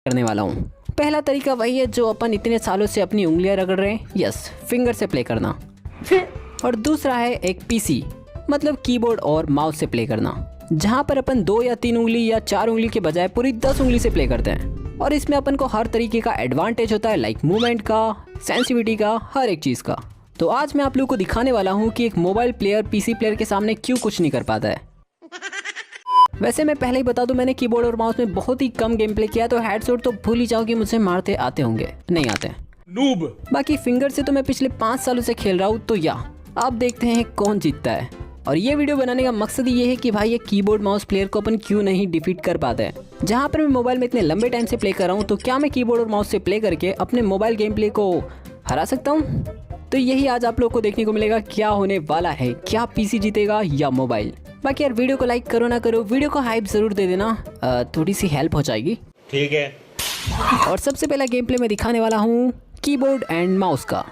करने वाला हूँ। पहला तरीका वही है जो अपन इतने सालों से अपनी उंगलियां रगड़ रहे हैं, यस, फिंगर से प्ले करना। और दूसरा है एक पीसी, मतलब कीबोर्ड और माउस से प्ले करना, जहाँ पर अपन 2 या 3 उंगली या 4 उंगली के बजाय पूरी 10 उंगली से प्ले करते हैं। और इसमें अपन को हर तरीके का एडवांटेज होता है, लाइक मूवमेंट का, सेंसिटिविटी का, हर एक चीज़ का। तो आज मैं आप लोगों को दिखाने वाला हूँ कि एक मोबाइल प्लेयर पीसी प्लेयर के सामने क्यों कुछ नहीं कर पाता है। वैसे मैं पहले ही बता दूं, मैंने कीबोर्ड और माउस में बहुत ही कम गेम प्ले किया, तो हेडशॉट तो भूल ही जाओ कि मुझे मारते आते होंगे, नहीं आते नूब। बाकी फिंगर से तो मैं पिछले 5 सालों से खेल रहा हूँ। तो या अब देखते हैं कौन जीतता है। और ये वीडियो बनाने का मकसद ये है कि भाई ये कीबोर्ड माउस प्लेयर को अपन क्यों नहीं डिफीट कर पाते हैं। जहाँ पर मैं मोबाइल में इतने लंबे टाइम से प्ले कर रहा हूँ, तो क्या मैं कीबोर्ड और माउस से प्ले करके अपने मोबाइल गेम प्ले को हरा सकता हूँ? तो यही आज आप लोग को देखने को मिलेगा, क्या होने वाला है, क्या पीसी जीतेगा या मोबाइल। बाकी यार वीडियो को लाइक करो ना करो, वीडियो को हाइप जरूर दे देना, थोड़ी सी हेल्प हो जाएगी। ठीक है। और सबसे पहला गेम प्ले में दिखाने वाला हूँ कीबोर्ड एंड माउस का।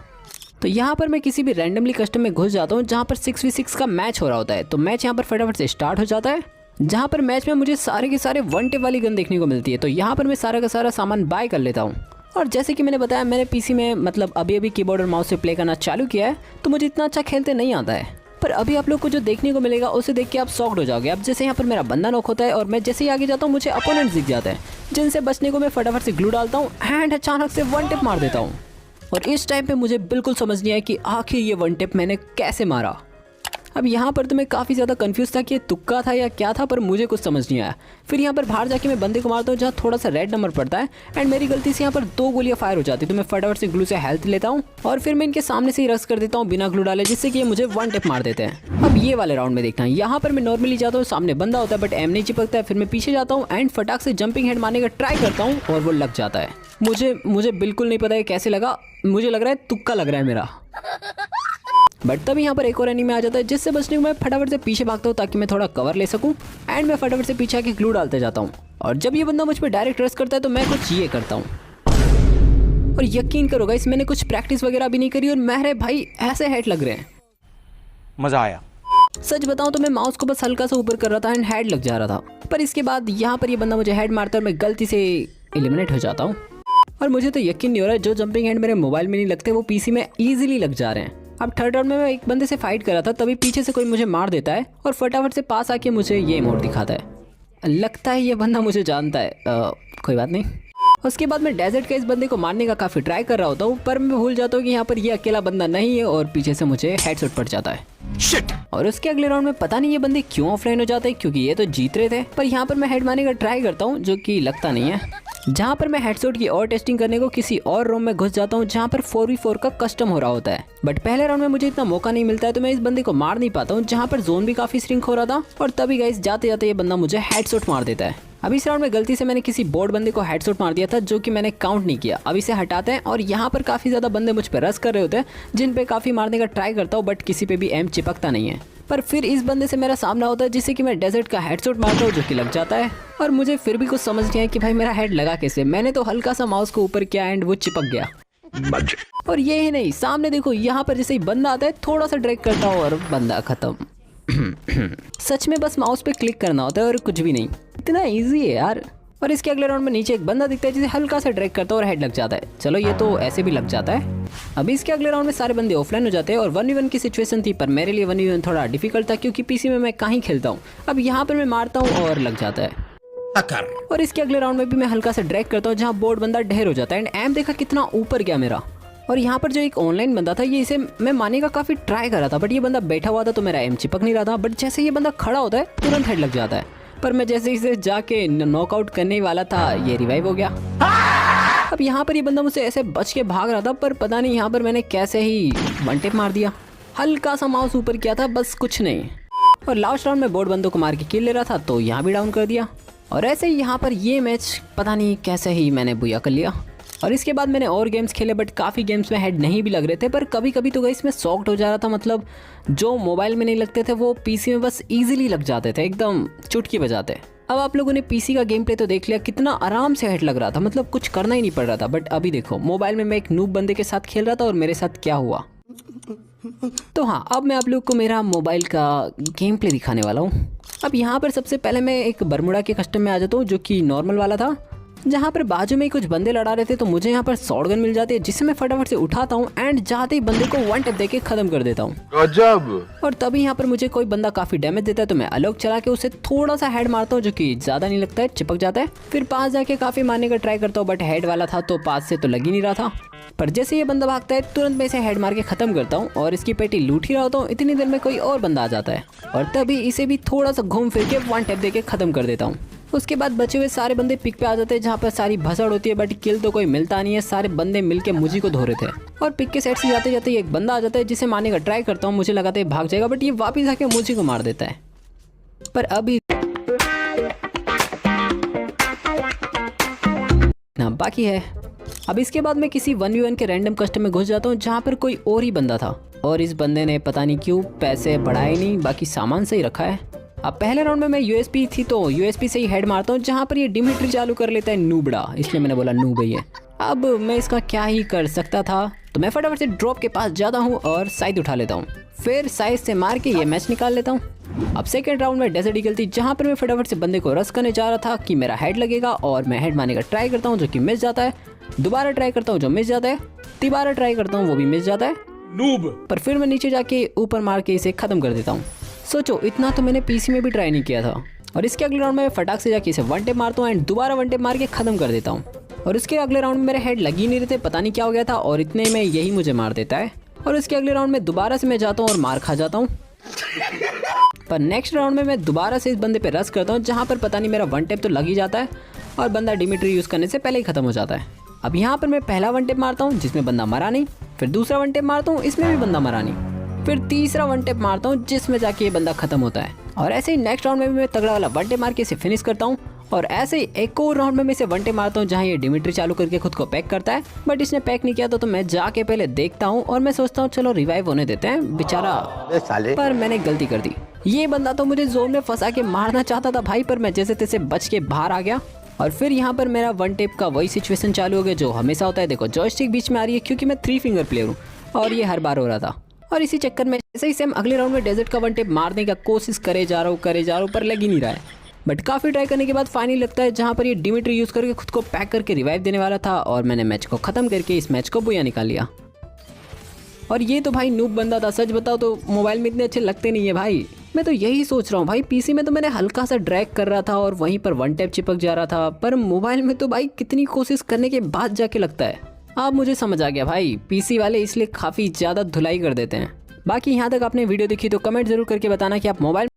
तो यहाँ पर मैं किसी भी रैंडमली कस्टम में घुस जाता हूँ जहाँ पर 6v6 का मैच हो रहा होता है। तो मैच यहाँ पर फटाफट से स्टार्ट हो जाता है, जहाँ पर मैच में मुझे सारे के सारे 1 टिप वाली गन देखने को मिलती है। तो यहाँ पर मैं सारा का सारा सामान बाय कर लेता हूँ। और जैसे कि मैंने बताया, मैंने पीसी में मतलब अभी कीबोर्ड और माउस से प्ले करना चालू किया है, तो मुझे इतना अच्छा खेलते नहीं आता है। पर अभी आप लोग को जो देखने को मिलेगा उसे देख के आप शॉक्ड हो जाओगे। अब जैसे यहाँ पर मेरा बंदा नॉक होता है और मैं जैसे ही आगे जाता हूँ मुझे अपोनेंट्स दिख जाते हैं, जिनसे बचने को मैं फटाफट से ग्लू डालता हूँ एंड अचानक से 1 टिप मार देता हूँ। और इस टाइम पे मुझे बिल्कुल समझ नहीं आया कि आखिर ये 1 टिप मैंने कैसे मारा। अब यहाँ पर तो मैं काफ़ी ज़्यादा कंफ्यूज था कि ये तुक्का था या क्या था, पर मुझे कुछ समझ नहीं आया। फिर यहाँ पर बाहर जाके मैं बंदे को मारता हूँ जहाँ थोड़ा सा रेड नंबर पड़ता है, एंड मेरी गलती से यहाँ पर 2 गोलियाँ फायर हो जाती है। तो मैं फटाफट से ग्लू से हेल्थ लेता हूँ और फिर मैं इनके सामने से ही रश कर देता हूँ बिना ग्लू डाले, जिससे कि ये मुझे 1 टिप मार देते हैं। अब ये वाले राउंड में देखना, यहाँ पर मैं नॉर्मली जाता हूँ, सामने बंदा होता है बट एम नहीं चिपकता है। फिर मैं पीछे जाता हूँ एंड फटाक से जंपिंग हेड मारने का ट्राई करता हूँ और वो लग जाता है। मुझे बिल्कुल नहीं पता है कैसे लगा, मुझे लग रहा है तुक्का लग रहा है मेरा। बट तब यहाँ पर एक और एनिमी आ जाता है, जिससे बचने को मैं फटाफट से पीछे भागता हूँ ताकि मैं थोड़ा कवर ले सकूँ। एंड मैं फटाफट से पीछे आके ग्लू डालते जाता हूँ। और जब ये बंदा मुझ पर डायरेक्ट रश करता है तो मैं कुछ ये करता हूँ। और यकीन करो गाइस, मैंने कुछ प्रैक्टिस वगैरह भी नहीं करी और मेरे भाई ऐसे हेड लग रहे हैं, मजा आया। सच बताऊं तो मैं माउस को बस हल्का सा ऊपर कर रहा था एंड हेड लग जा रहा था। पर इसके बाद यहाँ पर ये बंदा मुझे हेड मारता है और मैं गलती से एलिमिनेट हो जाता हूँ। और मुझे तो यकीन नहीं हो रहा है, जो जंपिंग हेड मेरे मोबाइल में नहीं लगते वो पीसी में ईजिली लग जा रहे हैं। अब थर्ड राउंड में मैं एक बंदे से फाइट कर रहा था, तभी पीछे से कोई मुझे मार देता है और फटाफट से पास आके मुझे ये इमोट दिखाता है। लगता है ये बंदा मुझे जानता है, कोई बात नहीं। उसके बाद मैं डेजर्ट के इस बंदे को मारने का काफ़ी ट्राई कर रहा होता हूँ, पर मैं भूल जाता हूँ कि यहाँ पर ये अकेला बंदा नहीं है और पीछे से मुझे हेडशॉट पड़ जाता है। शिट। और उसके अगले राउंड में पता नहीं ये बंदे क्यों ऑफलाइन हो जाते हैं, क्योंकि ये तो जीत रहे थे। पर यहाँ पर मैं हेड मारने का ट्राई करता हूँ, जो कि लगता नहीं है। जहाँ पर मैं हेडशॉट की और टेस्टिंग करने को किसी और रूम में घुस जाता हूँ जहाँ पर 4v4 का कस्टम हो रहा होता है। बट पहले राउंड में मुझे इतना मौका नहीं मिलता है, तो मैं इस बंदे को मार नहीं पाता हूँ, जहाँ पर जोन भी काफी श्रिंक हो रहा था। और तभी गाइस जाते जाते ये बंदा मुझे हेडशॉट मार देता है। अब इस राउंड में गलती से मैंने किसी बोर्ड बंदे को हेडशॉट मार दिया था, जो कि मैंने काउंट नहीं किया। अब इसे हटाते हैं और यहाँ पर काफी ज्यादा बंदे मुझ पर रश कर रहे होते हैं, जिन पे काफी मारने का ट्राई करता हूँ, बट किसी पे भी एम चिपकता नहीं है। पर फिर इस बंदे से मेरा सामना होता है, जिससे कि मैं डेजर्ट का हेडशॉट मारता हूँ, जो कि लग जाता है। और मुझे फिर भी कुछ समझ नहीं आया कि भाई मेरा हेड लगा कैसे। मैंने तो हल्का सा माउस को ऊपर किया एंड वो चिपक गया। और ये ही नहीं, सामने देखो, यहाँ पर जैसे ही बंदा आता है थोड़ा सा ड्रैग करता हूँ और बंदा खत्म। सच में बस माउस पे क्लिक करना होता है और कुछ भी नहीं, इतना ईजी है यार। और इसके अगले राउंड में नीचे एक बंदा दिखता है, जिसे हल्का सा ड्रैग करता है और हेड लग जाता है। चलो ये तो ऐसे भी लग जाता है। अभी इसके अगले राउंड में सारे बंदे ऑफलाइन हो जाते हैं और 1v1 की सिचुएशन थी, पर मेरे लिए 1v1 थोड़ा डिफिकल्ट था, क्योंकि पीसी में मैं कहीं खेलता हूँ। अब यहाँ पर मैं मारता हूँ और लग जाता है। और इसके अगले राउंड में भी मैं हल्का सा ड्रैग करता हूँ, जहाँ बोर्ड बंदा ढेर हो जाता है एंड एम देखा कितना ऊपर गया मेरा। और यहाँ पर जो एक ऑनलाइन बंदा था, ये इसे मैं मारने का काफी ट्राई कर रहा था, बट ये बंदा बैठा हुआ था तो मेरा एम चिपक नहीं रहा था। बट जैसे ये बंदा खड़ा होता है तुरंत हेड लग जाता है। पर मैं जैसे इसे जाके नॉकआउट करने वाला था, ये रिवाइव हो गया। अब यहाँ पर ये बंदा मुझसे ऐसे बच के भाग रहा था, पर पता नहीं यहाँ पर मैंने कैसे ही 1 टिप मार दिया। हल्का सा माउस ऊपर किया था, बस कुछ नहीं। और लास्ट राउंड में बोर्ड बंदों को मार के किल ले रहा था, तो यहाँ भी डाउन कर दिया। और ऐसे ही यहाँ पर ये मैच पता नहीं कैसे ही मैंने बुया कर लिया। और इसके बाद मैंने और गेम्स खेले, बट काफ़ी गेम्स में हेड नहीं भी लग रहे थे। पर कभी कभी तो गाइस मैं शॉक्ड हो जा रहा था, मतलब जो मोबाइल में नहीं लगते थे वो पीसी में बस इजीली लग जाते थे, एकदम चुटकी बजाते। अब आप लोगों ने पीसी का गेम प्ले तो देख लिया, कितना आराम से हेड लग रहा था, मतलब कुछ करना ही नहीं पड़ रहा था। बट अभी देखो, मोबाइल में मैं एक नूब बंदे के साथ खेल रहा था और मेरे साथ क्या हुआ। तो हाँ, अब मैं आप लोग को मेरा मोबाइल का गेम प्ले दिखाने वाला हूँ। अब यहाँ पर सबसे पहले मैं एक बरमुडा के कस्टम में आ जाता हूँ, जो कि नॉर्मल वाला था। जहाँ पर बाजू में ही कुछ बंदे लड़ा रहे थे, तो मुझे यहाँ पर शॉटगन मिल जाती है जिसे मैं फटाफट से उठाता हूँ एंड जाते ही बंदे को वन टैप देके खत्म कर देता हूँ। गजब। और तभी यहाँ पर मुझे कोई बंदा काफी डैमेज देता है, तो मैं अलग चला के उसे थोड़ा सा हेड मारता हूँ, जो कि ज्यादा नहीं लगता है, चिपक जाता है। फिर पास जाके काफी मारने का ट्राई करता हूँ, बट हेड वाला था तो पास से तो लग ही नहीं रहा था। पर जैसे ये बंदा भागता है तुरंत मैं इसे हेड मार के खत्म करता हूँ और इसकी पेटी लूट ही रहा होता हूँ। इतनी देर में कोई और बंदा आ जाता है और तभी इसे भी थोड़ा सा घूम फिर के वन टैप देके खत्म कर देता हूँ। उसके बाद बचे हुए सारे बंदे पिक पे आ जाते हैं, जहाँ पर सारी भसड़ होती है, बट किल तो कोई मिलता नहीं है। सारे बंदे मिलके मुझी को धो रहे थे और पिक के साइड से जाते जाते एक बंदा आ जाता है जिसे मारने का ट्राई करता हूँ। मुझे लगाता है भाग जाएगा, बट ये वापिस आके मुझी को मार देता है। पर अभी ना बाकी है। अब इसके बाद मैं किसी 1v1 के रैंडम कस्टम में घुस जाता हूँ, जहाँ पर कोई और ही बंदा था और इस बंदे ने पता नहीं क्यों पैसे बढ़ाए नहीं, बाकी सामान सही रखा है। अब पहले राउंड में मैं यूएसपी थी तो यूएसपी से ही हेड मारता हूँ, जहाँ पर ये डिमिट्री चालू कर लेता है नूबड़ा, इसलिए मैंने बोला नूब है ये। अब मैं इसका क्या ही कर सकता था, तो मैं फटाफट से ड्रॉप के पास जाता हूँ और साइड उठा लेता हूँ। फिर साइड से मार के ये मैच निकाल लेता हूँ। अब सेकंड राउंड में डेजर्ट ईगल थी, जहाँ पर मैं फटाफट से बंदे को रश करने जा रहा था कि मेरा हेड लगेगा और मैं हेड मारने का ट्राई करता हूँ, जो कि मिस जाता है। दोबारा ट्राई करता हूँ, जो मिस जाता है। तिबारा ट्राई करता हूँ, वो भी मिस जाता है। नूब। पर फिर मैं नीचे जाके ऊपर मार के इसे खत्म कर देता हूँ। सोचो इतना तो मैंने पीसी में भी ट्राई नहीं किया था। और इसके अगले राउंड में फटाक से जाके इसे वन टेप मारता हूँ एंड दोबारा वन टेप मार के खत्म कर देता हूँ। और इसके अगले राउंड में मेरे हेड लग ही नहीं रहे थे, पता नहीं क्या हो गया था, और इतने में यही मुझे मार देता है। और इसके अगले राउंड में दोबारा से मैं जाता हूँ और मार खा जाता हूँ। पर नेक्स्ट राउंड में मैं दोबारा से इस बंदे पे रश करता हूँ, जहाँ पर पता नहीं मेरा वन टेप तो लग ही जाता है और बंदा डिमिट्री यूज़ करने से पहले ही खत्म हो जाता है। अब यहाँ पर मैं पहला वन टेप मारता हूँ जिसमें बंदा मरा नहीं, फिर दूसरा वन टेप मारता हूँ, इसमें भी बंदा मरा नहीं, फिर तीसरा वन टेप मारता हूँ जिसमें जाके ये बंदा खत्म होता है। और ऐसे ही नेक्स्ट राउंड में भी मैं तगड़ा वाला वन टेप मार के इसे फिनिश करता हूँ। और ऐसे ही एक और राउंड में मैं इसे वन टेप मारता हूँ, जहाँ ये डिमिट्री चालू करके खुद को पैक करता है, बट इसने पैक नहीं किया तो मैं जाके पहले देखता हूँ और मैं सोचता हूँ चलो रिवाइव होने देते हैं बेचारा, पर मैंने गलती कर दी। ये बंदा तो मुझे जोन में फंसा के मारना चाहता था भाई, पर मैं जैसे तैसे बच के बाहर आ गया। और फिर यहाँ पर मेरा वन टेप का वही सिचुएशन चालू हो गया जो हमेशा होता है। देखो जॉयस्टिक बीच में आ रही है क्योंकि मैं 3 फिंगर प्लेयर हूँ और ये हर बार हो रहा था। और इसी चक्कर में जैसे ही सेम अगले राउंड में डेजर्ट का वन टेप मारने का कोशिश करे जा रहा हूँ पर लग ही नहीं रहा है। बट काफ़ी ट्राई करने के बाद फाइनली लगता है जहाँ पर ये डिमिट्री यूज़ करके खुद को पैक करके रिवाइव देने वाला था और मैंने मैच को ख़त्म करके इस मैच को बुया निकाल लिया। और ये तो भाई नूब बंदा था, सच बताओ तो मोबाइल में इतने अच्छे लगते नहीं है भाई। मैं तो यही सोच रहा हूँ भाई, पीसी में तो मैंने हल्का सा ड्रैग कर रहा था और वहीं पर वन टैप चिपक जा रहा था, पर मोबाइल में तो भाई कितनी कोशिश करने के बाद जाके लगता है। अब मुझे समझ आ गया भाई, पीसी वाले इसलिए काफ़ी ज़्यादा धुलाई कर देते हैं। बाकी यहाँ तक आपने वीडियो देखी तो कमेंट ज़रूर करके बताना कि आप मोबाइल